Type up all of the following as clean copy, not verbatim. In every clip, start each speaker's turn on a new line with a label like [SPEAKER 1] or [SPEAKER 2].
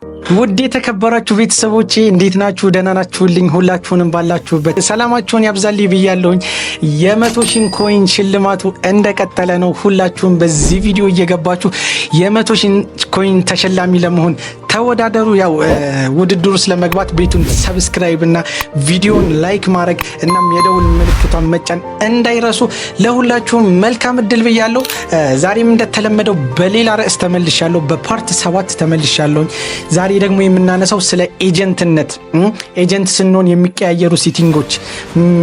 [SPEAKER 1] ውድ የተከበራችሁ ቤተሰቦቼ እንዴት ናችሁ? ደህና ናችሁልኝ? ሁላችሁንም ባላችሁበት ሰላማችሁን ያብዛልኝ ብያለሁኝ። የ100,000 ኮይን ሽልማቱ እንደቀጠለ ነው። ሁላችሁም በዚህ ቪዲዮ እየገባችሁ የ100,000 ኮይን ተሸላሚ ለመሆን ተወዳደሩ። ያው ውድድሩ ስለመግባት ቤቱን ሰብስክራይብ እና ቪዲዮን ላይክ ማድረግ እናም የደውል ምልክቷን መጫን እንዳይረሱ። ለሁላችሁም መልካም እድል ብያለሁ። ዛሬም እንደተለመደው በሌላ ርዕስ ተመልሻለሁ። በፓርት 7 ተመልሻለሁ። ዛሬ ደግሞ የምናነሳው ስለ ኤጀንትነት፣ ኤጀንት ስንሆን የሚቀያየሩ ሴቲንጎች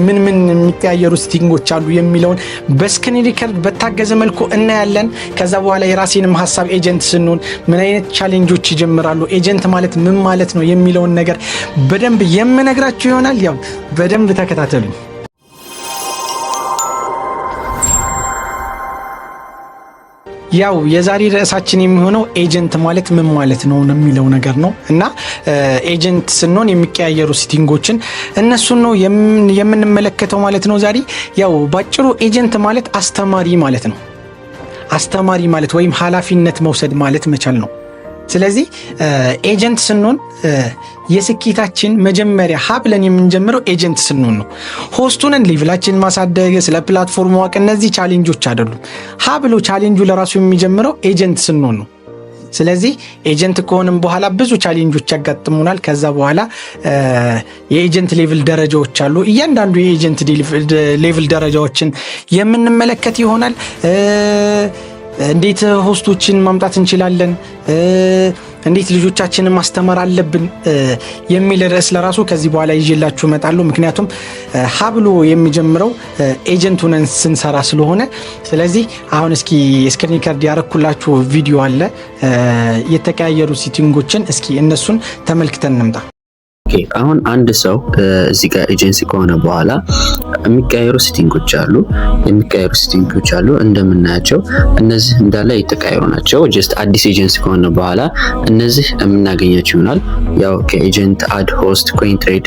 [SPEAKER 1] ምን የሚቀያየሩ ሴቲንጎች አሉ የሚለውን በስክሪን ሪከርድ በታገዘ መልኩ እናያለን። ከዛ በኋላ የራሴንም ሐሳብ ኤጀንት ስንሆን ምን አይነት ቻሌንጆች ይጀምራሉ፣ ኤጀንት ማለት ምን ማለት ነው የሚለውን ነገር በደንብ የምነግራችሁ ይሆናል። ያው በደንብ ተከታተሉኝ። ያው የዛሬ ርዕሳችን የሚሆነው ኤጀንት ማለት ምን ማለት ነው የሚለው ነገር ነው እና ኤጀንት ስንሆን የሚቀያየሩ ሴቲንጎችን እነሱን ነው የምንመለከተው ማለት ነው ዛሬ። ያው ባጭሩ ኤጀንት ማለት አስተማሪ ማለት ነው። አስተማሪ ማለት ወይም ኃላፊነት መውሰድ ማለት መቻል ነው። ስለዚህ ኤጀንት ስንሆን የስኬታችን መጀመሪያ ብለን የምንጀምረው ኤጀንት ስንሆን ነው። ሆስቱንን ሌቭላችን ማሳደግ፣ ስለ ፕላትፎርም ማወቅ፣ እነዚህ ቻሌንጆች አይደሉም። ብሎ ቻሌንጁ ለራሱ የሚጀምረው ኤጀንት ስንሆን ነው። ስለዚህ ኤጀንት ከሆንም በኋላ ብዙ ቻሌንጆች ያጋጥሙናል። ከዛ በኋላ የኤጀንት ሌቭል ደረጃዎች አሉ። እያንዳንዱ የኤጀንት ሌቭል ደረጃዎችን የምንመለከት ይሆናል። እንዴት ሆስቶችን ማምጣት እንችላለን፣ እንዴት ልጆቻችንን ማስተማር አለብን የሚል ርዕስ ለራሱ ከዚህ በኋላ ይዤላችሁ እመጣለሁ። ምክንያቱም ብሎ የሚጀምረው ኤጀንት ሆነን ስንሰራ ስለሆነ። ስለዚህ አሁን እስኪ ስክሪን ሪከርድ ያረኩላችሁ ቪዲዮ አለ፣ የተቀያየሩ ሴቲንጎችን እስኪ እነሱን ተመልክተን እንምጣ።
[SPEAKER 2] አሁን አንድ ሰው እዚህ ጋር ኤጀንሲ ከሆነ በኋላ የሚቀያየሩ ሴቲንጎች አሉ። እንደምናያቸው እነዚህ እንዳለ የተቀያየሩ ናቸው። ጀስት አዲስ ኤጀንሲ ከሆነ በኋላ እነዚህ የምናገኛቸው ይሆናል። ያው ከኤጀንት አድ፣ ሆስት፣ ኮይን ትሬድ፣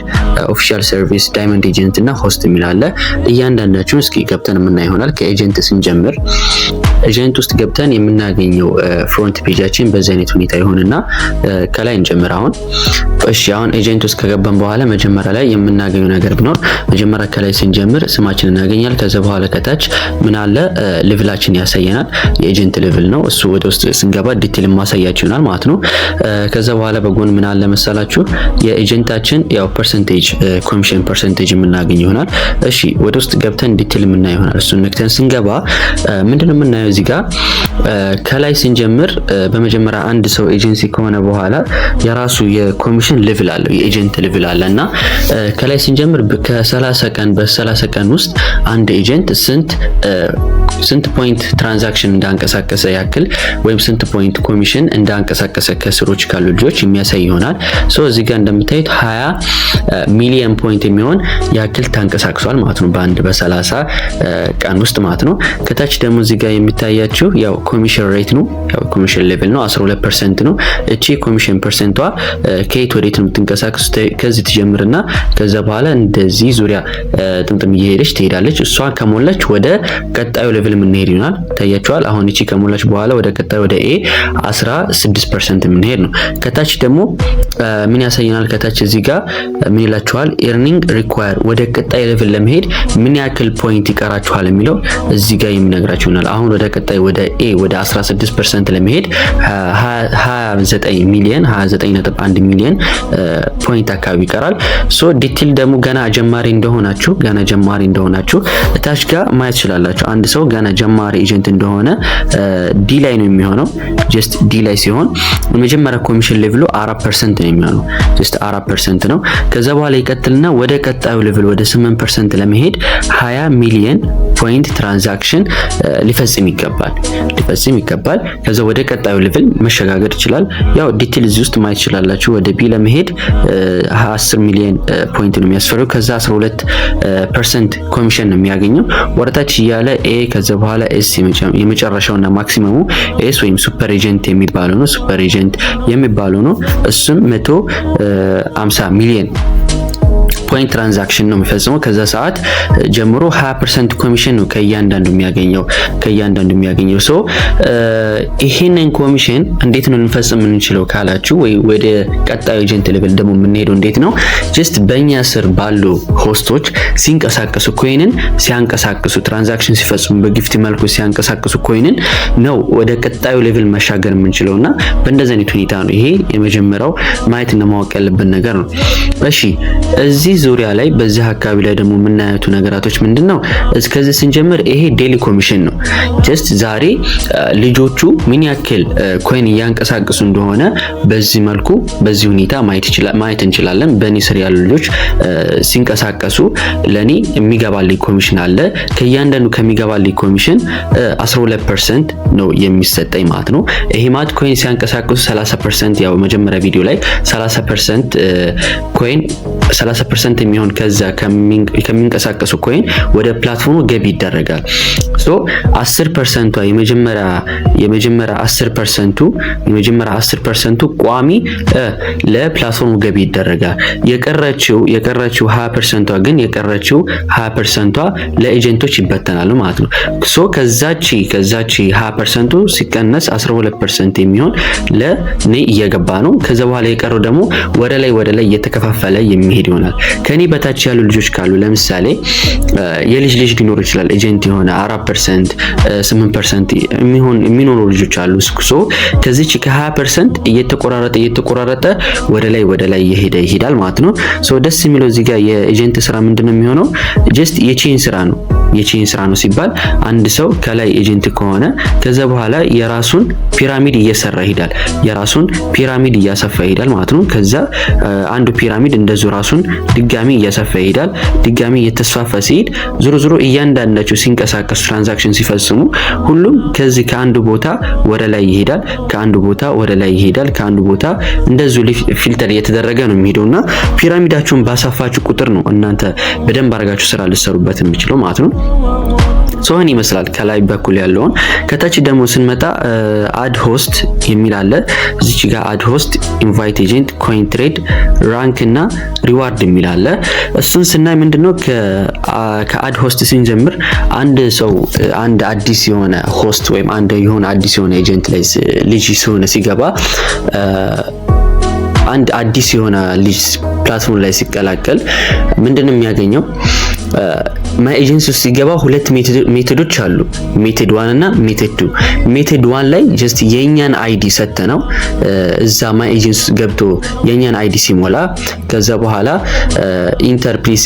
[SPEAKER 2] ኦፊሻል ሰርቪስ፣ ዳይመንድ ኤጀንት እና ሆስት የሚል አለ። እያንዳንዳቸውን እስኪ ገብተን የምናይ ይሆናል። ከኤጀንት ስንጀምር ኤጀንት ውስጥ ገብተን የምናገኘው ፍሮንት ፔጃችን በዚህ አይነት ሁኔታ ይሆንና ከላይ እንጀምር። አሁን ኤጀንት ውስጥ ከገባን በኋላ መጀመሪያ ላይ የምናገኘው ነገር ቢኖር መጀመሪያ ከላይ ስንጀምር ስማችንን እናገኛለን። ከዛ በኋላ ከታች ምን አለ ሌቭላችን ያሳየናል። የኤጀንት ሌቭል ነው እሱ። ወደ ውስጥ ስንገባ ዲቴል ማሳያችሁ ይሆናል ማለት ነው። ከዛ በኋላ በጎን ምን አለ መሰላችሁ የኤጀንታችን ያው ፐርሰንቴጅ ኮሚሽን ፐርሰንቴጅ የምናገኝ ይሆናል። እሺ ወደ ውስጥ ገብተን ዲቴል የምናየው ይሆናል። እሱን ነክተን ስንገባ ምንድነው የምናየው እዚህ ጋር ከላይ ስንጀምር በመጀመሪያ አንድ ሰው ኤጀንሲ ከሆነ በኋላ የራሱ የኮሚሽን ሌቭል አለው፣ የኤጀንት ሌቭል አለና ከላይ ስንጀምር በ30 ቀን ውስጥ አንድ ኤጀንት ስንት ፖይንት ትራንዛክሽን እንዳንቀሳቀሰ ያክል ወይም ስንት ፖይንት ኮሚሽን እንዳንቀሳቀሰ ከስሮች ካሉ ልጆች የሚያሳይ ይሆናል። እዚህ ጋር እንደምታዩት 20 ሚሊዮን ፖይንት የሚሆን ያክል ተንቀሳቅሷል ማለት ነው በ30 ቀን ውስጥ ማለት ነው። ከታች ደግሞ እዚህ ጋር የሚታያችሁ ያው ኮሚሽን ሬት ነው፣ ያው ኮሚሽን ሌቭል ነው 12% ነው። እቺ ኮሚሽን ፐርሰንቷ ከየት ወዴት ነው የምትንቀሳቀስ? ከዚህ ትጀምርና ከዛ በኋላ እንደዚህ ዙሪያ ጥምጥም እየሄደች ትሄዳለች። እሷን ከሞላች ወደ ቀጣዩ ሌቭል የምንሄድ ይሆናል። ታያችኋል። አሁን እቺ ከሞላች በኋላ ወደ ቀጣዩ ወደ ኤ 16% የምንሄድ ነው። ከታች ደግሞ ምን ያሳየናል? ከታች እዚህ ጋር ምን ይላችኋል? ኤርኒንግ ሪኳየር ወደ ቀጣይ ሌቭል ለመሄድ ምን ያክል ፖይንት ይቀራችኋል የሚለው እዚህ ጋር የሚነግራችሁ ይሆናል። አሁን ወደ ቀጣይ ወደ ኤ ወደ 16% ለመሄድ 29.1 ሚሊዮን ፖይንት አካባቢ ይቀራል። ዲቴል ደግሞ ገና ጀማሪ እንደሆናችሁ ታች ጋር ማየት ትችላላችሁ። አንድ ሰው ገና ጀማሪ ኤጀንት እንደሆነ ዲ ላይ ነው የሚሆነው። ጀስት ዲ ላይ ሲሆን መጀመሪያ ኮሚሽን ሌቭሉ 4% ነው የሚሆነው። ጀስት 4% ነው። ከዛ በኋላ ይቀጥልና ወደ ቀጣዩ ሌቭል ወደ 8% ለመሄድ 20 ሚሊዮን ፖይንት ትራንዛክሽን ሊፈጽም ይገባል። ከዛ ወደ ቀጣዩ ሌቭል መሸጋገር ይችላል። ያው ዲቴል እዚህ ውስጥ ማየት ትችላላችሁ። ወደ ቢ ለመሄድ 10 ሚሊዮን ፖይንት ነው የሚያስፈልገው። ከዛ 12% ኮሚሽን ነው የሚያገኘው። ወረታች እያለ ኤ ከዛ በኋላ ኤስ የመጨረሻውና ማክሲመሙ ኤስ ወይም ሱፐር ኤጀንት የሚባለው ነው። እሱም 150 ሚሊዮን ፖይንት ትራንዛክሽን ነው የሚፈጽመው። ከዛ ሰዓት ጀምሮ 20% ኮሚሽን ነው ከእያንዳንዱ የሚያገኘው። ሶ ይሄንን ኮሚሽን እንዴት ነው ልንፈጽም የምንችለው ካላችሁ፣ ወይ ወደ ቀጣዩ ኤጀንት ሌቭል ደግሞ የምንሄደው እንዴት ነው? ጀስት በእኛ ስር ባሉ ሆስቶች ሲንቀሳቀሱ ኮይንን ሲያንቀሳቅሱ ትራንዛክሽን ሲፈጽሙ በጊፍት መልኩ ሲያንቀሳቅሱ ኮይንን ነው ወደ ቀጣዩ ሌቭል መሻገር የምንችለውና በእንደዚህ አይነት ሁኔታ ነው። ይሄ የመጀመሪያው ማየት እና ማወቅ ያለብን ነገር ነው። እሺ እዚህ ዙሪያ ላይ በዚህ አካባቢ ላይ ደግሞ የምናያቱ ነገራቶች ምንድነው? እስከዚህ ስንጀምር ይሄ ዴሊ ኮሚሽን ነው። ጀስት ዛሬ ልጆቹ ምን ያክል ኮይን እያንቀሳቀሱ እንደሆነ በዚህ መልኩ በዚህ ሁኔታ ማየት እንችላለን። በእኔ ስር ያሉ ልጆች ሲንቀሳቀሱ ለኔ የሚገባልኝ ኮሚሽን አለ። ከእያንዳንዱ ከሚገባልኝ ኮሚሽን 12% ነው የሚሰጠኝ ማለት ነው። ይሄ ማለት ኮይን ሲያንቀሳቀሱ 30%፣ ያው መጀመሪያ ቪዲዮ ላይ 30% ኮይን 30% የሚሆን ከዛ ከሚንቀሳቀሱ ኮይን ወደ ፕላትፎርሙ ገቢ ይደረጋል። ሶ 10%ቷ የመጀመሪያ 10%ቱ ቋሚ ለፕላትፎርሙ ገቢ ይደረጋል። የቀረችው 20%ቷ ግን 20%ቷ ለኤጀንቶች ይበተናሉ ማለት ነው። ሶ ከዛቺ 20%ቱ ሲቀነስ 12% የሚሆን ለኔ እየገባ ነው። ከዛ በኋላ የቀረው ደግሞ ወደ ላይ እየተከፋፈለ የሚሄድ ይሆናል። ከኔ በታች ያሉ ልጆች ካሉ ለምሳሌ የልጅ ሊኖር ይችላል ኤጀንት የሆነ 4% 8% የሚኖሩ ልጆች አሉ። ሶ ከዚች ከ20% እየተቆራረጠ ወደ ላይ ይሄዳል ማለት ነው። ሶ ደስ የሚለው እዚህ ጋር የኤጀንት ስራ ምንድነው የሚሆነው? ጀስት የቼን ስራ ነው ሲባል አንድ ሰው ከላይ ኤጀንት ከሆነ ከዛ በኋላ የራሱን ፒራሚድ እየሰራ ይሄዳል። የራሱን ፒራሚድ እያሰፋ ይሄዳል ማለት ነው። ከዛ አንዱ ፒራሚድ እንደዚሁ ራሱን ድጋሚ እያሰፋ ይሄዳል። ድጋሚ እየተስፋፋ ሲሄድ ዞሮ እያንዳንዳቸው ሲንቀሳቀሱ ትራንዛክሽን ሲፈጽሙ ሁሉም ከዚህ ከአንዱ ቦታ ወደ ላይ ይሄዳል፣ ከአንዱ ቦታ ወደ ላይ ይሄዳል፣ ከአንዱ ቦታ እንደዚሁ ፊልተር እየተደረገ ነው የሚሄደውና ፒራሚዳችሁን ባሰፋችሁ ቁጥር ነው እናንተ በደንብ አድርጋችሁ ስራ ልትሰሩበት የምችለው ማለት ነው። ሶህን ይመስላል ከላይ በኩል ያለውን። ከታች ደግሞ ስንመጣ አድ ሆስት የሚል አለ። እዚች ጋር አድ ሆስት፣ ኢንቫይት ኤጀንት፣ ኮይን ትሬድ፣ ራንክ እና ሪዋርድ የሚል አለ። እሱን ስናይ ምንድነው ከአድ ሆስት ስንጀምር አንድ አዲስ የሆነ ሆስት ወይም አዲስ የሆነ ኤጀንት ላይ ልጅ ሲገባ አንድ አዲስ የሆነ ልጅ ፕላትፎርም ላይ ሲቀላቀል ምንድነው የሚያገኘው? ማይ ኤጀንሲ ውስጥ ሲገባ ሁለት ሜቶዶች አሉ። ሜቶድ 1 እና ሜቶድ 2። ሜቶድ 1 ላይ ጀስት የኛን አይዲ ሰተነው እዛ ማይ ኤጀንሲ ገብቶ የኛን አይዲ ሲሞላ ከዛ በኋላ ፕሊስ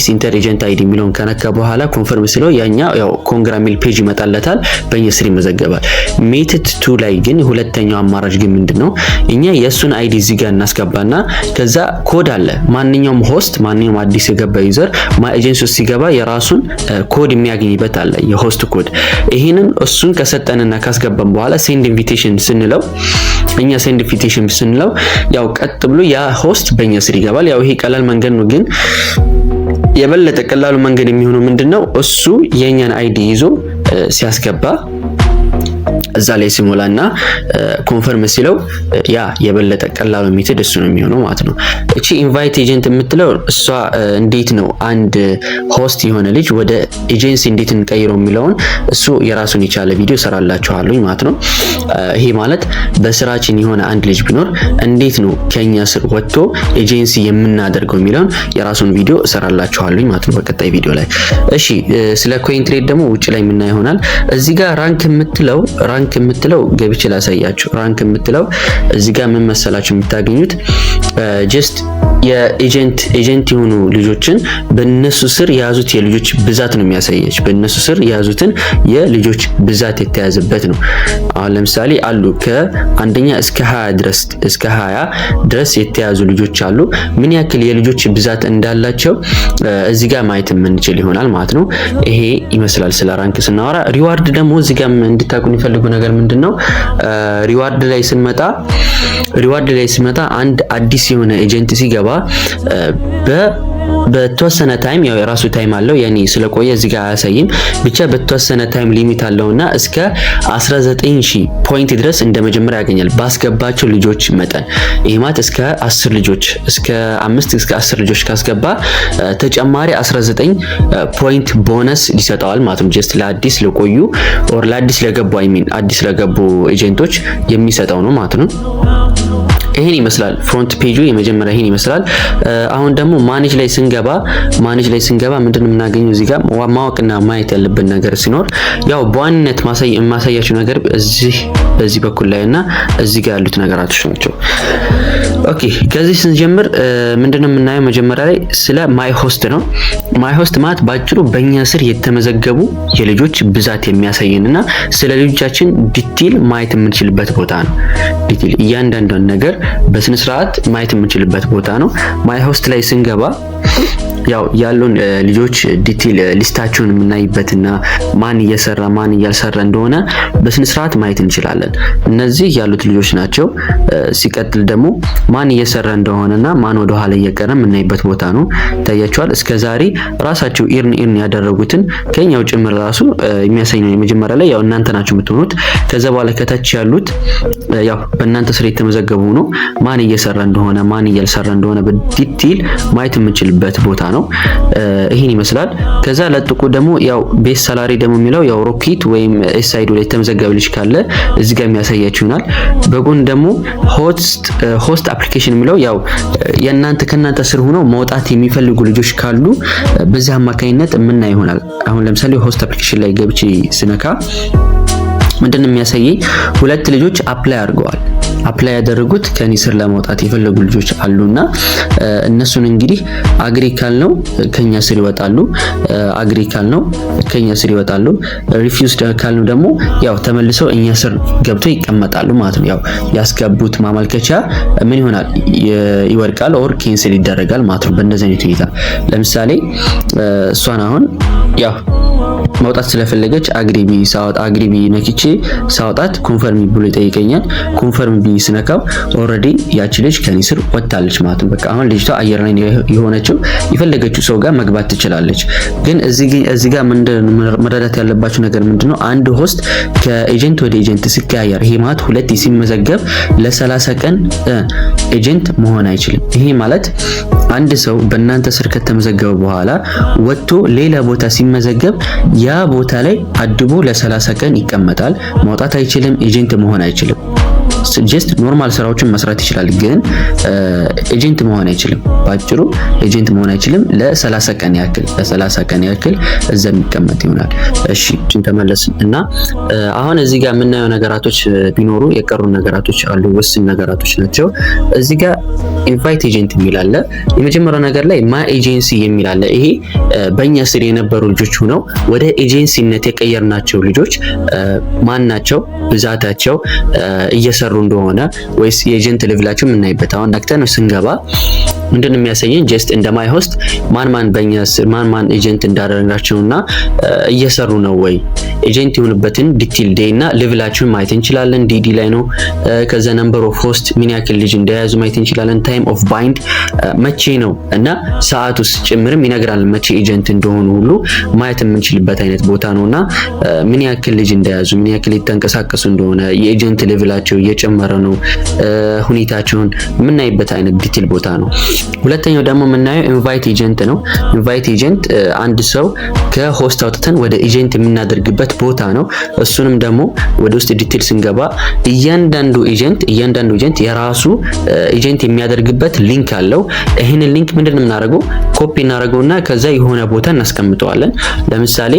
[SPEAKER 2] ኢንተር ኤጀንት አይዲ የሚለውን ከነካ በኋላ ኮንፈርም ስለው ያው ኮንግራ ሚል ፔጅ ይመጣለታል፣ በእኛ ስር ይመዘገባል። ሜቶድ 2 ላይ ግን ሁለተኛው አማራጭ ግን ምንድነው? እኛ የሱን አይዲ እዚህ ጋር እናስገባና ከዛ ኮድ አለ። ማንኛውም ሆስት ማንኛውም አዲስ የገባ ዩዘር ማይ ኤጀንሲ ውስጥ ሲገባ የራሱን ኮድ የሚያገኝበት አለ፣ የሆስት ኮድ። ይሄንን እሱን ከሰጠንና ካስገባን በኋላ ሴንድ ኢንቪቴሽን ስንለው ያው ቀጥ ብሎ ያ ሆስት በእኛ ስር ይገባል። ያው ይሄ ቀላል መንገድ ነው፣ ግን የበለጠ ቀላሉ መንገድ የሚሆነው ምንድነው? እሱ የኛን አይዲ ይዞ ሲያስገባ እዛ ላይ ሲሞላና ኮንፈርም ሲለው ያ የበለጠ ቀላሉ ሜተድ እሱ ነው የሚሆነው ማለት ነው። እቺ ኢንቫይት ኤጀንት የምትለው እሷ እንዴት ነው አንድ ሆስት የሆነ ልጅ ወደ ኤጀንሲ እንዴት እንቀይረው የሚለውን እሱ የራሱን የቻለ ቪዲዮ ሰራላችኋለሁ ማለት ነው። ይሄ ማለት በስራችን የሆነ አንድ ልጅ ቢኖር እንዴት ነው ከኛ ስር ወጥቶ ኤጀንሲ የምናደርገው የሚለውን የራሱን ቪዲዮ ሰራላችኋለሁ ማለት ነው በቀጣይ ቪዲዮ ላይ። እሺ ስለ ኮይን ትሬድ ደግሞ ውጭ ላይ የምናየው ይሆናል። እዚህ ጋር ራንክ የምትለው ገብቼ ላሳያችሁ። ራንክ የምትለው እዚህ ጋር ምን መሰላችሁ የምታገኙት ጀስት የኤጀንት የሆኑ ልጆችን በእነሱ ስር የያዙት የልጆች ብዛት ነው የሚያሳያችሁ። በእነሱ ስር የያዙትን የልጆች ብዛት የተያዘበት ነው። አሁን ለምሳሌ አሉ ከአንደኛ እስከ 20 ድረስ የተያዙ ልጆች አሉ። ምን ያክል የልጆች ብዛት እንዳላቸው እዚህ ጋር ማየት የምንችል ይሆናል ማለት ነው። ይሄ ይመስላል ስለ ራንክ ስናወራ። ሪዋርድ ደግሞ እዚህ ጋር እንድታቁ የሚፈልጉ ነገር ምንድነው? ሪዋርድ ላይ ስመጣ አንድ አዲስ የሆነ ኤጀንት ሲገባ በተወሰነ ታይም ያው የራሱ ታይም አለው ያኔ ስለቆየ እዚህ ጋር አያሳይም ብቻ በተወሰነ ታይም ሊሚት አለውና እስከ 19000 ፖይንት ድረስ እንደመጀመሪያ ያገኛል ባስገባቸው ልጆች መጠን ይሄ ማለት እስከ 10 ልጆች እስከ 5 እስከ 10 ልጆች ካስገባ ተጨማሪ 19 ፖይንት ቦነስ ሊሰጣዋል ማለት ነው ጀስት ለአዲስ ለቆዩ ኦር ለአዲስ ለገቡ አዲስ ለገቡ ኤጀንቶች የሚሰጠው ነው ማለት ነው ይሄን ይመስላል ፍሮንት ፔጁ የመጀመሪያ ይሄን ይመስላል አሁን ደግሞ ማኔጅ ላይ ስንገባ ምንድነው የምናገኘው እዚህ ጋር ማወቅና ማየት ያለብን ነገር ሲኖር ያው በዋንነት ማሳያችሁ ነገር በዚህ በኩል ላይና እዚህ ጋር ያሉት ነገራቶች ናቸው ኦኬ ከዚህ ስንጀምር ምንድነው የምናየው መጀመሪያ ላይ ስለ ማይ ሆስት ነው ማይ ሆስት ማለት ባጭሩ በእኛ ስር የተመዘገቡ የልጆች ብዛት የሚያሳየንና ስለ ልጆቻችን ዲቴል ማየት የምንችልበት ቦታ ነው ዲቴል እያንዳንዱን ነገር በስነ ስርዓት ማየት የምንችልበት ቦታ ነው ማይ ሆስት ላይ ስንገባ ያው ያሉን ልጆች ዲቴል ሊስታቸውን የምናይበትና ማን እየሰራ ማን እያልሰራ እንደሆነ በስነ ስርዓት ማየት እንችላለን እነዚህ ያሉት ልጆች ናቸው ሲቀጥል ደግሞ ማን እየሰራ እንደሆነና ማን ወደ ኋላ እየቀረ የምናይበት ቦታ ነው ታያችኋል እስከዛሬ ራሳቸው ኢርን ያደረጉትን ከኛው ጭምር ራሱ የሚያሳይ ነው የመጀመሪያ ላይ ያው እናንተ ናችሁ የምትሆኑት ከዛ በኋላ ከታች ያሉት ያው በእናንተ ስር የተመዘገቡ ነው ማን እየሰራ እንደሆነ ማን እያልሰራ እንደሆነ በዲቴል ማየት የምንችልበት ቦታ ነው ይሄን ይመስላል ከዛ ለጥቁ ደግሞ ያው ቤስ ሳላሪ ደግሞ የሚለው ያው ሮኬት ወይም ኤስአይዲ ላይ የተመዘገበ ልጅ ካለ እዚህ ጋር የሚያሳያችሁናል በጎን ደግሞ ሆስት አፕሊኬሽን የሚለው ያው ከናንተ ስር ሆነው መውጣት የሚፈልጉ ልጆች ካሉ በዚህ አማካኝነት ምን ይሆናል አሁን ለምሳሌ ሆስት አፕሊኬሽን ላይ ገብቼ ስነካ ምንድነው የሚያሳየኝ ሁለት ልጆች አፕላይ ያደረጉት ከኔ ስር ለማውጣት የፈለጉ ልጆች አሉና እነሱን እንግዲህ አግሪካል ነው ከኛ ስር ይወጣሉ አግሪካል ነው ከኛ ስር ይወጣሉ ሪፊውዝ ካል ነው ደግሞ ያው ተመልሰው እኛ ስር ገብቶ ይቀመጣሉ ማለት ነው ያው ያስገቡት ማመልከቻ ምን ይሆናል ይወርቃል ኦር ካንሰል ይደረጋል ማለት ነው በእንደዚህ አይነት ሁኔታ ለምሳሌ እሷን አሁን ያው መውጣት ስለፈለገች አግሪቢ ነክቼ ሳውጣት ኮንፈርም ብሎ ይጠይቀኛል ኮንፈርም ቢ ስነካው ኦሬዲ ያቺ ልጅ ከኔ ስር ወጣለች ማለት ነው በቃ አሁን ልጅቷ አየር ላይ የሆነችው የፈለገችው ሰው ጋር መግባት ትችላለች ግን እዚህ ጋር መረዳት ያለባችሁ ነገር ምንድነው አንድ ሆስት ከኤጀንት ወደ ኤጀንት ሲቀያየር ይሄ ማለት ሁለት ሲመዘገብ ለ30 ቀን ኤጀንት መሆን አይችልም ይሄ ማለት አንድ ሰው በእናንተ ስር ከተመዘገበ በኋላ ወጥቶ ሌላ ቦታ ሲመዘገብ ያ ቦታ ላይ አድቦ ለ30 ቀን ይቀመጣል ማውጣት አይችልም ኤጀንት መሆን አይችልም ጀስት ኖርማል ስራዎችን መስራት ይችላል ግን ኤጀንት መሆን አይችልም ባጭሩ ኤጀንት መሆን አይችልም ለ30 ቀን ያክል እዛ የሚቀመጥ ይሆናል እሺ ተመለስን እና አሁን እዚህ ጋር የምናየው ነገራቶች ቢኖሩ የቀሩ ነገራቶች አሉ ወስን ነገራቶች ናቸው እዚህ ጋር ኢንቫይት ኤጀንት የሚል አለ የመጀመሪያው ነገር ላይ ማይ ኤጀንሲ የሚል አለ ይሄ በእኛ ስር የነበሩ ልጆች ሆነው ወደ ኤጀንሲነት የቀየርናቸው ልጆች ማን ናቸው ብዛታቸው እየሰሩ እንደሆነ ወይስ የኤጀንት ሌቭላቸው የምናይበት አሁን ነክተን ስንገባ ምንድነው የሚያሳየን ጀስት እንደ ማይ ሆስት ማን በእኛ ስር ማን ኤጀንት እንዳደረጋቸውና እየሰሩ ነው ወይ ኤጀንት የሆኑበትን ዲቴል ዴይ እና ሌቭላቸውን ማየት እንችላለን ዲዲ ላይ ነው ከዛ ነምበር ኦፍ ሆስት ምን ያክል ልጅ እንደያዙ ማየት እንችላለን ታይም ኦፍ ባይንድ መቼ ነው እና ሰዓቱስ ጭምርም ይነግራል መቼ ኤጀንት እንደሆኑ ሁሉ ማየት የምንችልበት አይነት ቦታ ነውና ምን ያክል ልጅ እንደያዙ ምን ያክል የተንቀሳቀሱ እንደሆነ የኤጀንት ሌቭላቸው እየጨመረ ነው ሁኔታቸውን የምናይበት አይነት ዲቴል ቦታ ነው ሁለተኛው ደግሞ የምናየው ኢንቫይት ኤጀንት ነው ኢንቫይት ኤጀንት አንድ ሰው ከሆስት አውጥተን ወደ ኤጀንት የምናደርግበት ቦታ ነው እሱንም ደግሞ ወደ ውስጥ ዲቴል ስንገባ እያንዳንዱ ኤጀንት የራሱ ኤጀንት የሚያደርግበት ሊንክ አለው ይሄንን ሊንክ ምንድነው የምናደርገው ኮፒ እናደርገውና ከዛ የሆነ ቦታ እናስቀምጠዋለን ለምሳሌ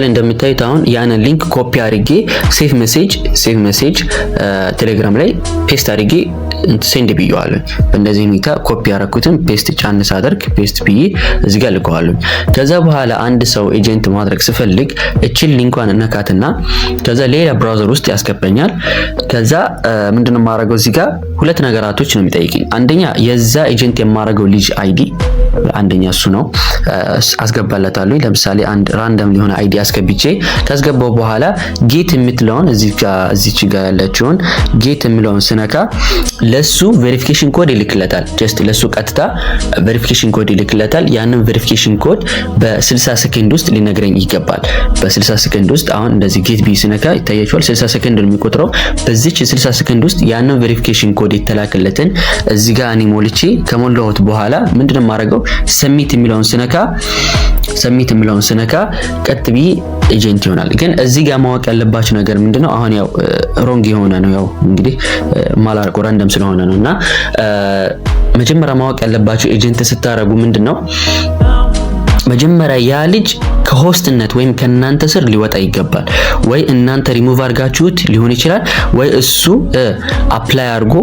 [SPEAKER 2] እንደምታዩት አሁን ያንን ሊንክ ኮፒ አድርጌ ሴቭ ሜሴጅ ቴሌግራም ላይ ፔስት አድርጌ ሴንድ ብየዋለሁ በእንደዚህ ሁኔታ ኮፒ ያደረኩትን ፔስት ጫን ሳደርግ ፔስት ብዬ እዚህ ጋር ልቀዋለሁ ከዛ በኋላ አንድ ሰው ኤጀንት ማድረግ ስፈልግ እቺን ሊንኳን እነካትና ከዛ ሌላ ብራውዘር ውስጥ ያስገባኛል ከዛ ምንድነው ማድረገው እዚህ ጋር ሁለት ነገራቶች ነው የሚጠይቀኝ አንደኛ የዛ ኤጀንት የማደርገው ልጅ አይዲ አንደኛ እሱ ነው አስገባለታለሁ ለምሳሌ አንድ ራንደም ሊሆነ አይዲ አስገብቼ ካስገባው በኋላ ጌት የምትለውን እዚች ጋር ያለችውን ጌት የሚለውን ስነካ ለሱ ቬሪፊኬሽን ኮድ ይልክለታል። ጀስት ለሱ ቀጥታ ቬሪፊኬሽን ኮድ ይልክለታል። ያንን ቬሪፊኬሽን ኮድ በ60 ሰከንድ ውስጥ ሊነግረኝ ይገባል። በ60 ሰከንድ ውስጥ አሁን እንደዚህ ጌት ቢ ስነካ ይታያችኋል። 60 ሰከንድ ነው የሚቆጥረው። በዚች 60 ሰከንድ ውስጥ ያንን ቬሪፊኬሽን ኮድ የተላከለትን እዚህ ጋር እኔ ሞልቼ ከሞላሁት በኋላ ምንድነው የማደርገው? ሰሚት የሚለውን ስነካ ቀጥ ብዬ ኤጀንት ይሆናል። ግን እዚህ ጋር ማወቅ ያለባችሁ ነገር ምንድነው? አሁን ያው ሮንግ የሆነ ነው ያው እንግዲህ ማላርቆ ራንደም ስለሆነ ነውና መጀመሪያ ማወቅ ያለባችሁ ኤጀንት ስታረጉ ምንድነው መጀመሪያ ያ ልጅ ከሆስትነት ወይም ከናንተ ስር ሊወጣ ይገባል። ወይ እናንተ ሪሙቭ አድርጋችሁት ሊሆን ይችላል፣ ወይ እሱ አፕላይ አድርጎ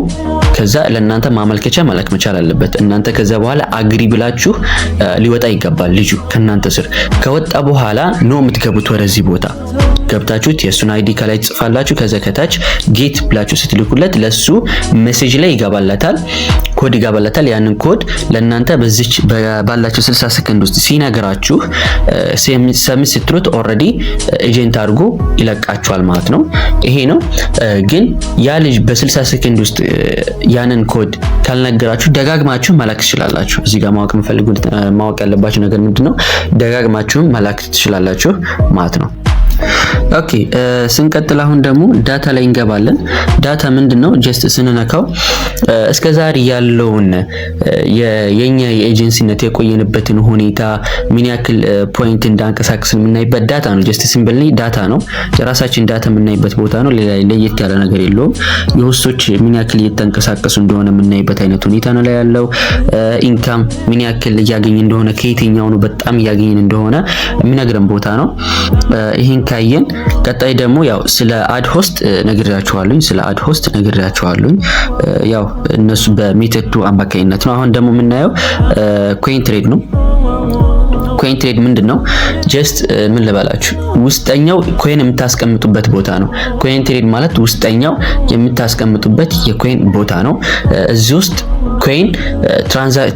[SPEAKER 2] ከዛ ለእናንተ ማመልከቻ መላክ መቻል አለበት። እናንተ ከዛ በኋላ አግሪ ብላችሁ ሊወጣ ይገባል። ልጁ ከናንተ ስር ከወጣ በኋላ ነው የምትገቡት ወደዚህ ቦታ ገብታችሁት የሱን አይዲ ከላይ ጽፋላችሁ ከዛ ከታች ጌት ብላችሁ ስትልኩለት ለሱ ሜሴጅ ላይ ይገባላታል፣ ኮድ ይገባላታል። ያንን ኮድ ለእናንተ በዚች ባላችሁ 60 ሰከንድ ውስጥ ሲነግራችሁ ሰሚት ስትሉት ኦልሬዲ ኤጀንት አድርጎ ይለቃችኋል ማለት ነው። ይሄ ነው። ግን ያ ልጅ በ60 ሰከንድ ውስጥ ያንን ኮድ ካልነገራችሁ ደጋግማችሁ መላክ ትችላላችሁ። እዚህ ጋር ማወቅ ያለባችሁ ነገር ምንድነው? ደጋግማችሁ መላክ ትችላላችሁ ማለት ነው። ኦኬ ስንቀጥል አሁን ደግሞ ዳታ ላይ እንገባለን። ዳታ ምንድነው? ጀስት ስንነካው እስከዛሬ ያለውን የኛ የኤጀንሲነት የቆየንበትን ሁኔታ ምን ያክል ፖይንት እንዳንቀሳቀስ የምናይበት ዳታ ነው። ጀስት ሲምፕሊ ዳታ ነው። የራሳችን ዳታ የምናይበት ቦታ ነው። ለየት ያለ ነገር የለውም። የሆስቶች ምን ያክል እየተንቀሳቀሱ እንደሆነ የምናይበት አይነት ሁኔታ ነው ላይ ያለው። ኢንካም ምን ያክል እያገኘ እንደሆነ ከየትኛው ነው በጣም እያገኘ እንደሆነ የሚነግረን ቦታ ነው። ይሄን ካየን ቀጣይ ደግሞ ያው ስለ አድ ሆስት ነግሬያችኋለሁ። ያው እነሱ በሜተድ አማካኝነት ነው። አሁን ደግሞ የምናየው ኮይን ትሬድ ነው። ኮይን ትሬድ ምንድነው? ጀስት ምን ልበላችሁ ውስጠኛው ኮይን የምታስቀምጡበት ቦታ ነው። ኮይን ትሬድ ማለት ውስጠኛው የምታስቀምጡበት የኮይን ቦታ ነው። እዚህ ውስጥ ኮይን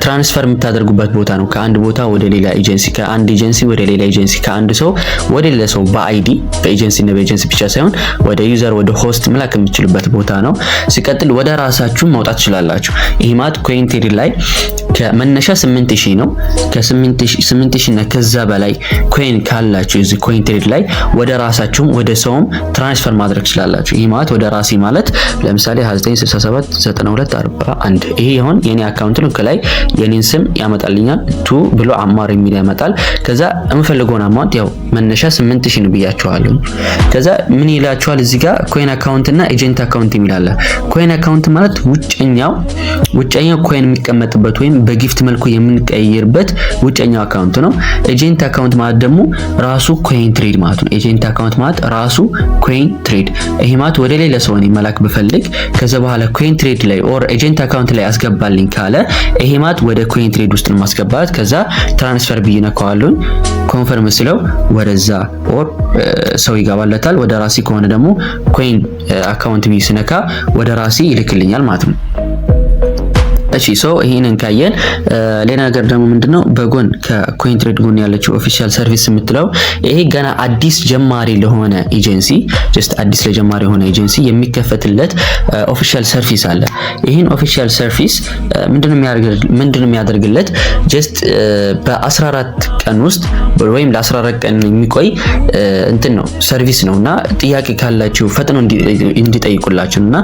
[SPEAKER 2] ትራንስፈር የምታደርጉበት ቦታ ነው። ከአንድ ቦታ ወደ ሌላ ኤጀንሲ፣ ከአንድ ኤጀንሲ ወደ ሌላ ኤጀንሲ፣ ከአንድ ሰው ወደ ሌላ ሰው በአይዲ በኤጀንሲ እና በኤጀንሲ ብቻ ሳይሆን ወደ ዩዘር ወደ ሆስት መላክ የምትችሉበት ቦታ ነው። ሲቀጥል ወደ ራሳችሁ ማውጣት ትችላላችሁ። ይሄ ማለት ኮይን ትሬድ ላይ ከመነሻ 8000 ነው። ከ8000 እና ከዛ በላይ ኮይን ካላችሁ እዚህ ኮይን ትሬድ ላይ ወደ ራሳችሁም ወደ ሰውም ትራንስፈር ማድረግ ትችላላችሁ። ይሄ ማለት ወደ ራሴ ማለት ለምሳሌ 29679241 ይሄ ይሁን የኔ አካውንት ነው። ከላይ የኔን ስም ያመጣልኛል ቱ ብሎ አማር የሚል ያመጣል። ከዛ የምፈልገውን አማውንት ያው መነሻ 8000 ነው ብያችኋለሁ። ከዛ ምን ይላችኋል እዚህ ጋር ኮይን አካውንት እና ኤጀንት አካውንት የሚላል። ኮይን አካውንት ማለት ውጨኛው ኮይን የሚቀመጥበት ወይም በጊፍት መልኩ የምንቀይርበት ውጨኛው አካውንት ነው። ኤጀንት አካውንት ማለት ደግሞ ራሱ ኮይን ትሬድ ማለት ነው። ኤጀንት አካውንት ማለት ራሱ ኮይን ትሬድ። ይሄ ማለት ወደ ሌላ ሰው መላክ ብፈልግ ከዛ በኋላ ኮይን ትሬድ ላይ ኦር ኤጀንት አካውንት ላይ አስገባልኝ ካለ ይሄ ማለት ወደ ኮይን ትሬድ ውስጥ ነው ማስገባት። ከዛ ትራንስፈር ብይነካዋለሁ ኮንፈርም ስለው ወደዛ ኦር ሰው ይገባለታል። ወደ ራሴ ከሆነ ደግሞ ኮይን አካውንት ቢስነካ ወደ ራሴ ይልክልኛል ማለት ነው። እሺ ይሄንን ካየን ሌላ ነገር ደግሞ ምንድነው በጎን ከኮይን ትሬድ ጎን ያለችው ኦፊሻል ሰርቪስ የምትለው ይሄ ገና አዲስ ጀማሪ ለሆነ ኤጀንሲ ጀስት አዲስ ለጀማሪ የሆነ ኤጀንሲ የሚከፈትለት ኦፊሻል ሰርቪስ አለ። ይሄን ኦፊሻል ሰርቪስ ምንድነው የሚያደርግለት ጀስት በ14 ቀን ውስጥ ወይም ለ14 ቀን የሚቆይ እንትን ነው ሰርቪስ ነውና ጥያቄ ካላችሁ ፈጥኖ እንዲጠይቁላችሁና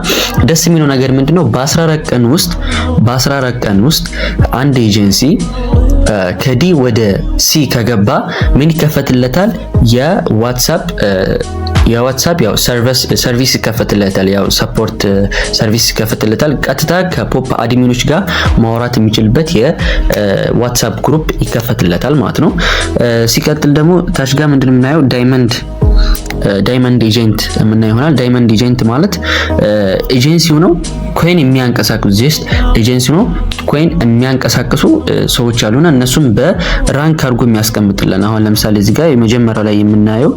[SPEAKER 2] ደስ የሚለው ነገር ምንድነው በ14 ቀን ውስጥ አንድ ኤጀንሲ ከዲ ወደ ሲ ከገባ ምን ይከፈትለታል? የዋትስአፕ ያው ሰርቪስ ይከፈትለታል። ያው ሰፖርት ሰርቪስ ይከፈትለታል። ቀጥታ ከፖፕ አድሚኖች ጋር ማውራት የሚችልበት የዋትስአፕ ግሩፕ ይከፈትለታል ማለት ነው። ሲቀጥል ደግሞ ታች ጋር ምንድነው የምናየው ዳይመንድ ኤጀንት የምናየው ይሆናል። ዳይመንድ ኤጀንት ማለት ኤጀንሲው ነው ኮይን የሚያንቀሳቅሱ ጀስት ኤጀንሲው ነው ኮይን የሚያንቀሳቅሱ ሰዎች አሉና እነሱም በራንክ አድርጎ የሚያስቀምጥልን። አሁን ለምሳሌ እዚህ ጋር የመጀመሪያው ላይ የምናየው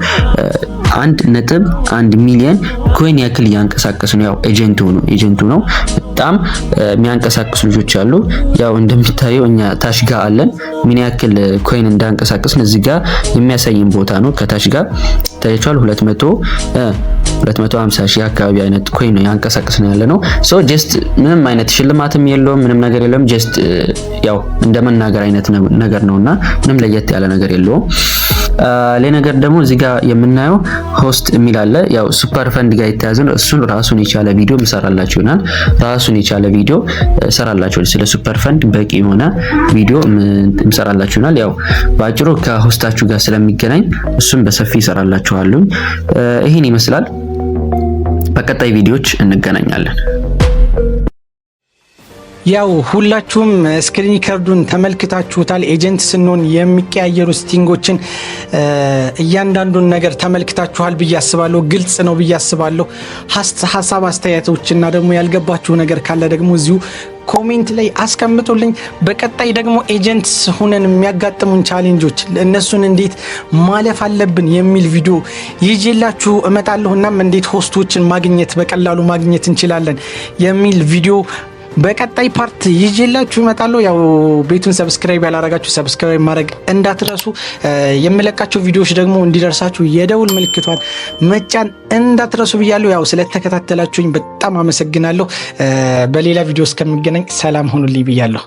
[SPEAKER 2] 1.1 ሚሊዮን ኮይን ያክል እያንቀሳቀሱ ነው። ያው ኤጀንቱ ነው። በጣም የሚያንቀሳቅሱ ልጆች አሉ። ያው እንደሚታየው እኛ ታች ጋር አለን ምን ያክል ኮይን እንዳንቀሳቀስን እዚህ ጋር የሚያሳየን ቦታ ነው። ከታች ጋር ታይቷል 250 ሺህ አካባቢ አይነት ኮይን ነው ያንቀሳቀስን ያለ ነው። ሶ ጀስት ምንም አይነት ሽልማትም የለውም፣ ምንም ነገር የለውም። ጀስት ያው እንደመናገር አይነት ነገር ነውና ምንም ለየት ያለ ነገር የለውም። ሌላ ነገር ደግሞ እዚህ ጋር የምናየው ሆስት የሚል አለ። ያው ሱፐር ፈንድ ጋር የተያዘ ነው። እሱን ራሱን የቻለ ቪዲዮ እንሰራላችሁ ይሆናል። ራሱን የቻለ ቪዲዮ እንሰራላችሁ ስለ ሱፐር ፈንድ በቂ የሆነ ቪዲዮ እንሰራላችሁ ይሆናል። ያው ባጭሩ ከሆስታችሁ ጋር ስለሚገናኝ እሱን በሰፊ እንሰራላችኋለሁ። ይሄን ይመስላል። በቀጣይ ቪዲዮዎች እንገናኛለን።
[SPEAKER 1] ያው ሁላችሁም ስክሪን ሪከርዱን ተመልክታችሁታል። ኤጀንት ስንሆን የሚቀያየሩ ስቲንጎችን እያንዳንዱን ነገር ተመልክታችኋል ብዬ አስባለሁ። ግልጽ ነው ብዬ አስባለሁ። ሀሳብ አስተያየቶችና ደግሞ ያልገባችሁ ነገር ካለ ደግሞ እዚሁ ኮሜንት ላይ አስቀምጡልኝ። በቀጣይ ደግሞ ኤጀንት ሆነን የሚያጋጥሙን ቻሌንጆች እነሱን እንዴት ማለፍ አለብን የሚል ቪዲዮ ይዤላችሁ እመጣለሁ። እናም እንዴት ሆስቶችን በቀላሉ ማግኘት እንችላለን የሚል ቪዲዮ በቀጣይ ፓርት ይዤላችሁ እመጣለሁ። ያው ቤቱን ሰብስክራይብ ያላረጋችሁ ሰብስክራይብ ማድረግ እንዳትረሱ። የምለቃቸው ቪዲዮዎች ደግሞ እንዲደርሳችሁ የደውል ምልክቷን መጫን እንዳትረሱ ብያለሁ። ያው ስለተከታተላችሁኝ በጣም አመሰግናለሁ። በሌላ ቪዲዮ እስከምገናኝ ሰላም ሁኑልኝ ብያለሁ።